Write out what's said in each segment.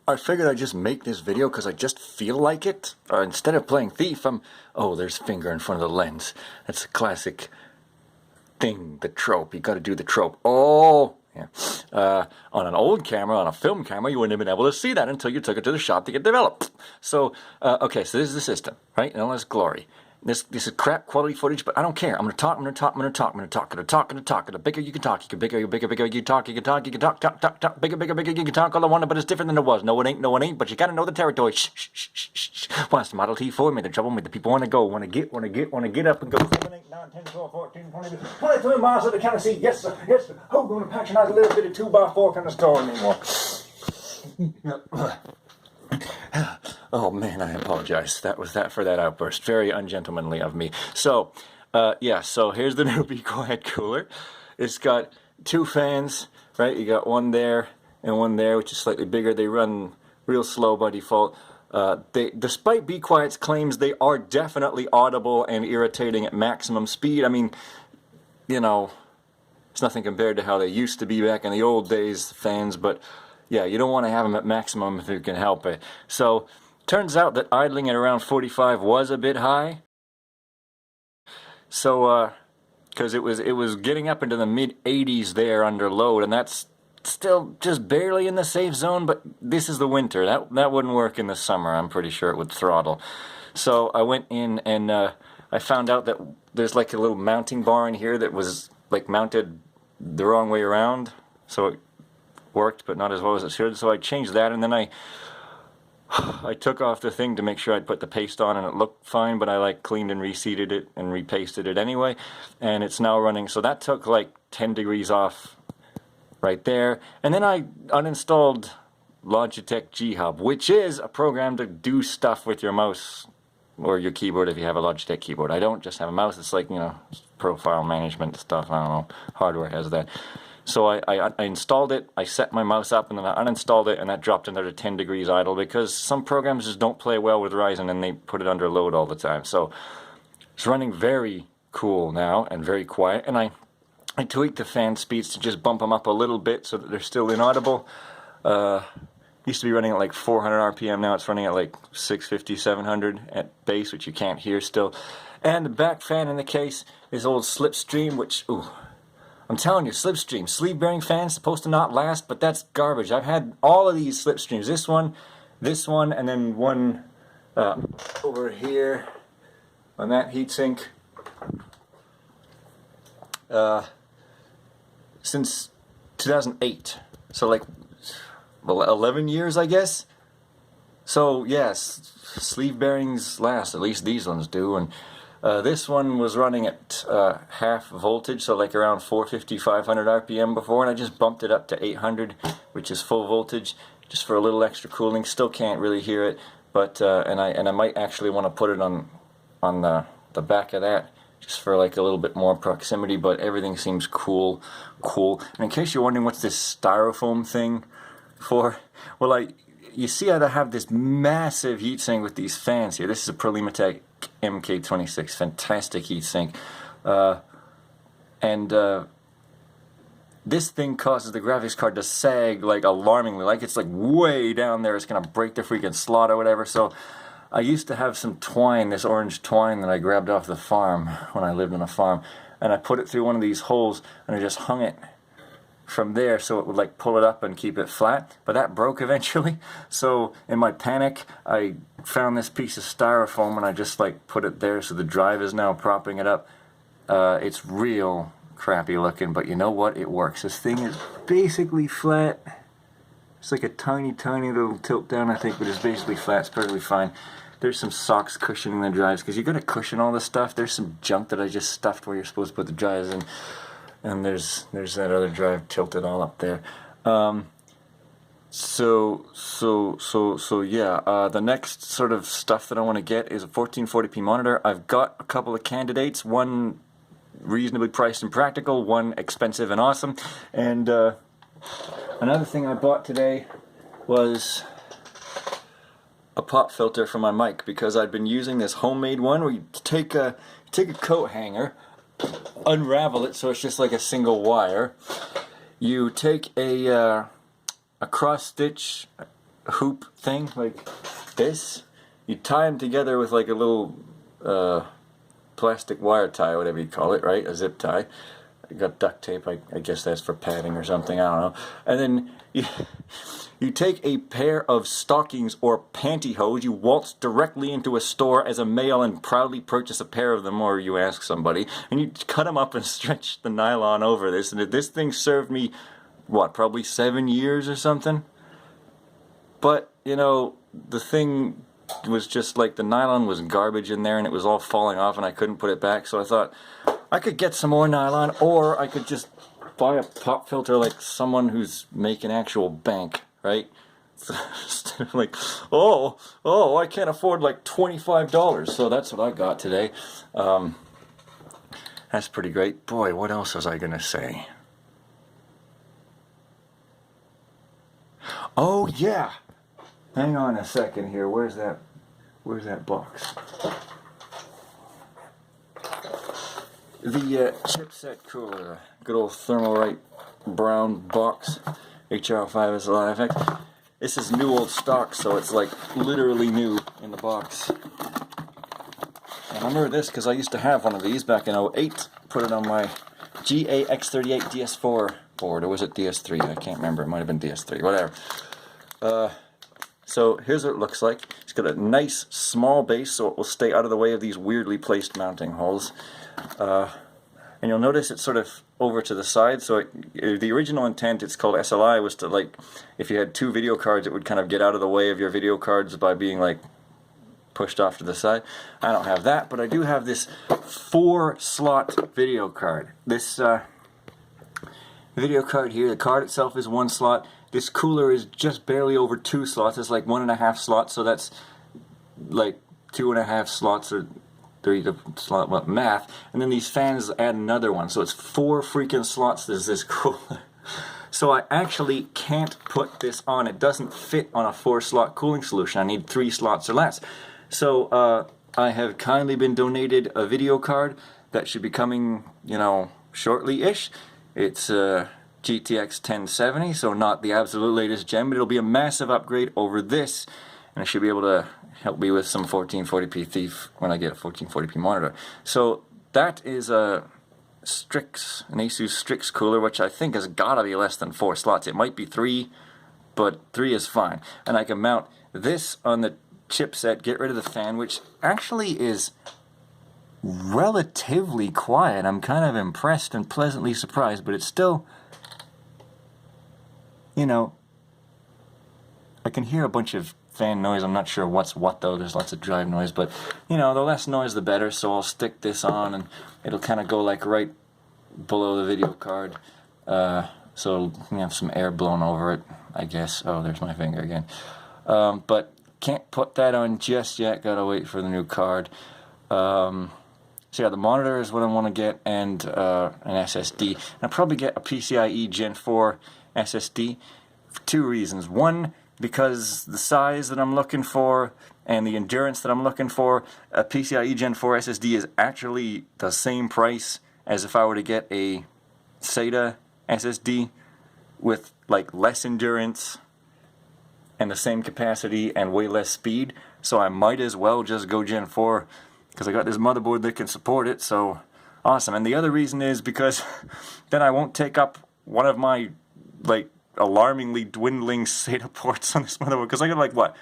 I figured I'd just make this video because I just feel like it. Instead of playing Thief, oh, there's finger in front of the lens. That's a classic thing, the trope. You gotta do the trope. Oh, yeah. On an old camera, on a film camera, you wouldn't have been able to see that until you took it to the shop to get developed. So, okay, so this is the system, right? And all this glory. This is crap quality footage, but I don't care. I'm gonna talk. The bigger you can talk, bigger you can talk, bigger you can talk all I want, but it's different than it was. No, it ain't, but you gotta know the territory. Shh. What's the Model T4 made the trouble, made the people wanna get up and go 7, 8, 9, 10, 12, 14, 20, 23 miles to the county seat. Yes, sir. Who's gonna patronize a little bit of 2x4 kind of store anymore? Oh man, I apologize. That was that for that outburst. Very ungentlemanly of me. So, yeah, so here's the new Be Quiet cooler. It's got 2 fans, right? You got one there and one there, which is slightly bigger. They run real slow by default. Despite Be Quiet's claims, they are definitely audible and irritating at maximum speed. I mean, you know, it's nothing compared to how they used to be back in the old days, fans, but yeah, you don't want to have them at maximum if you can help it. So, turns out that idling at around 45 was a bit high. So, because it was getting up into the mid-80s there under load, and that's still just barely in the safe zone, but this is the winter. That wouldn't work in the summer. I'm pretty sure it would throttle. So I went in and I found out that there's like a little mounting bar in here that was like mounted the wrong way around. So it worked, but not as well as it should. So I changed that, and then I took off the thing to make sure I'd put the paste on, and it looked fine, but I like cleaned and reseated it and repasted it anyway, and it's now running. So that took like 10 degrees off right there. And then I uninstalled Logitech G Hub, which is a program to do stuff with your mouse or your keyboard if you have a Logitech keyboard. I don't just have a mouse. It's like, you know, profile management stuff. I don't know. Hardware has that. So I installed it, I set my mouse up, and then I uninstalled it, and that dropped into 10 degrees idle because some programs just don't play well with Ryzen and they put it under load all the time. So it's running very cool now and very quiet, and I tweaked the fan speeds to just bump them up a little bit so that they're still inaudible. Used to be running at like 400 RPM, now it's running at like 650, 700 at base, which you can't hear still. And the back fan in the case is old Slipstream, which, ooh, I'm telling you, Slipstream, sleeve bearing fan, supposed to not last, but that's garbage. I've had all of these Slipstreams, this one, and then one over here on that heatsink. Since 2008, so like 11 years, I guess. So yes, sleeve bearings last, at least these ones do, and this one was running at half voltage, so like around 450, 500 RPM before, and I just bumped it up to 800, which is full voltage, just for a little extra cooling. Still can't really hear it, but and I might actually want to put it on the back of that, just for like a little bit more proximity. But everything seems cool. And in case you're wondering what's this styrofoam thing for, well, you see how I have this massive heatsink with these fans here. This is a Prolimatech MK26, fantastic heatsink, and this thing causes the graphics card to sag like alarmingly, like it's like way down there. It's gonna break the freaking slot or whatever. So I used to have some twine, this orange twine that I grabbed off the farm when I lived on a farm, and I put it through one of these holes and I just hung it from there so it would like pull it up and keep it flat, but that broke eventually. So in my panic, I found this piece of styrofoam and I just like put it there, so the drive is now propping it up. It's real crappy looking, but you know what, it works. This thing is basically flat. It's like a tiny little tilt down, I think, but it's basically flat. It's perfectly fine. There's some socks cushioning the drives because you're gonna cushion all this stuff. There's some junk that I just stuffed where you're supposed to put the drives in. And there's that other drive tilted all up there. So yeah, the next sort of stuff that I want to get is a 1440p monitor. I've got a couple of candidates, one reasonably priced and practical, one expensive and awesome. And another thing I bought today was a pop filter for my mic, because I'd been using this homemade one where you take a coat hanger, unravel it so it's just like a single wire. You take a cross stitch hoop thing like this. You tie them together with like a little plastic wire tie, whatever you call it, right? A zip tie. You got duct tape, I guess that's for padding or something, I don't know. And then you take a pair of stockings or pantyhose, you waltz directly into a store as a male and proudly purchase a pair of them, or you ask somebody, and you cut them up and stretch the nylon over this. And this thing served me, what, probably 7 years or something? But, you know, the thing was just like the nylon was garbage in there and it was all falling off and I couldn't put it back, so I thought I could get some more nylon, or I could just buy a pop filter like someone who's making actual bank, right? Instead of like, oh, I can't afford like $25, so that's what I got today. That's pretty great. Boy, what else was I gonna say? Oh yeah, hang on a second here. Where's that box? The chipset cooler, good old Thermalright brown box, HR5 SLI effect. This is new old stock, so it's like literally new in the box. And I remember this because I used to have one of these back in '08. Put it on my GAX38 DS4 board, or was it DS3? I can't remember. It might have been DS3. Whatever. So here's what it looks like. It's got a nice small base, so it will stay out of the way of these weirdly placed mounting holes. And you'll notice it's sort of over to the side, so the original intent, it's called SLI, was to, like, if you had two video cards, it would kind of get out of the way of your video cards by being like pushed off to the side. I don't have that, but I do have this 4-slot video card. This video card here, the card itself is 1 slot. This cooler is just barely over 2 slots. It's like 1.5 slots, so that's like 2.5 slots, or 3 to slot, what, math. And then these fans add another one, so it's 4 freaking slots. There's this cooler. So I actually can't put this on. It doesn't fit on a 4-slot cooling solution. I need 3 slots or less. So I have kindly been donated a video card that should be coming, you know, shortly-ish. It's GTX 1070, so not the absolute latest gem, but it'll be a massive upgrade over this, and it should be able to help me with some 1440p thief when I get a 1440p monitor. So that is a Strix, an Asus Strix cooler, which I think has got to be less than 4 slots. It might be 3, but 3 is fine. And I can mount this on the chipset, get rid of the fan, which actually is relatively quiet. I'm kind of impressed and pleasantly surprised, but it's still, you know, I can hear a bunch of fan noise. I'm not sure what's what though. There's lots of drive noise, but you know, the less noise the better. So I'll stick this on and it'll kind of go like right below the video card, so you have some air blown over it, I guess. Oh, there's my finger again. But can't put that on just yet. Gotta wait for the new card. So yeah, the monitor is what I want to get, and an SSD. And I'll probably get a PCIe Gen 4 SSD for 2 reasons. One, because the size that I'm looking for and the endurance that I'm looking for, a PCIe Gen 4 SSD is actually the same price as if I were to get a SATA SSD with like less endurance and the same capacity and way less speed. So I might as well just go Gen 4 because I got this motherboard that can support it. So awesome. And the other reason is because then I won't take up one of my like alarmingly dwindling SATA ports on this motherboard, because I got like what,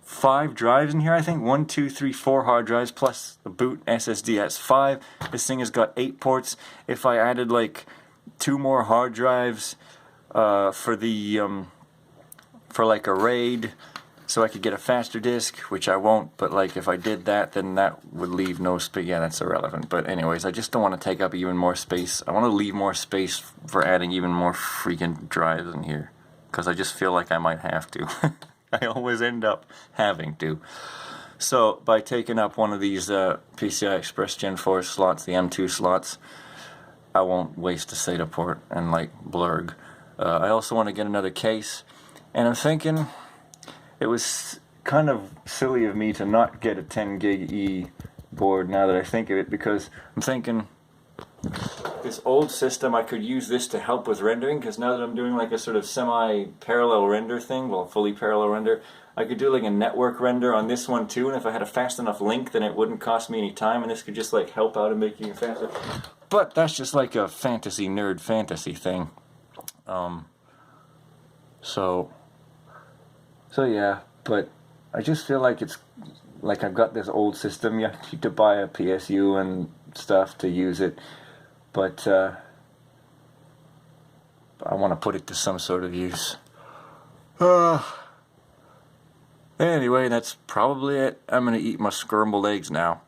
5 drives in here, I think. 1, 2, 3, 4 hard drives plus the boot SSD. That's 5. This thing has got 8 ports. If I added like 2 more hard drives for the for like a RAID, so I could get a faster disk, which I won't, but like if I did that, then that would leave no space. Yeah, that's irrelevant. But anyways, I just don't want to take up even more space. I want to leave more space for adding even more freaking drives in here, because I just feel like I might have to. I always end up having to. So by taking up one of these PCI Express Gen 4 slots, the M2 slots, I won't waste a SATA port and like blurg. I also want to get another case, and I'm thinking it was kind of silly of me to not get a 10 gig E board now that I think of it, because I'm thinking this old system, I could use this to help with rendering, because now that I'm doing like a sort of semi-parallel render thing, well, fully parallel render, I could do like a network render on this one too, and if I had a fast enough link, then it wouldn't cost me any time, and this could just like help out in making it faster. But that's just like a fantasy nerd fantasy thing. So yeah, but I just feel like it's like I've got this old system. You need to buy a PSU and stuff to use it, but I want to put it to some sort of use. Anyway, that's probably it. I'm gonna eat my scrambled eggs now.